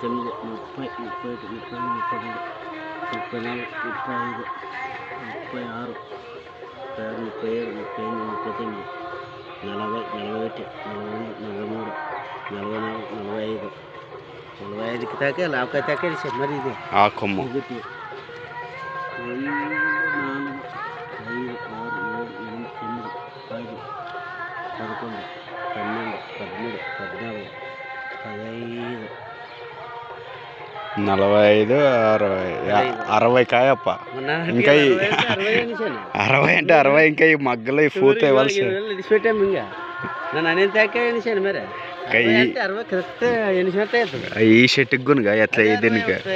30, 31, 32, 34, 35, 36, 37, 38, 39, 40, 41, 42, 43, 44, 45కి తాకే లాభకాయ తాకే మరి ఇది ఆ కొమ్ము 1, 2, 3, 4, 5, 6, 7, 8, 9, 10, 11, 12, 13, 14, 15, 45, 60, 60 కాయప్ప. ఇంకా 60 అంటే 60 ఇంకా ఈ మగ్గలో ఈ పూత ఇవ్వాల్సి పెట్టాము ఇంకా నన్ను అనేది తాకే ఎనిసాను మరి 60 కరెక్ట్ ఎనిసినట్టే ఈ చెట్టుకు గునుగా ఎట్లా దీనికి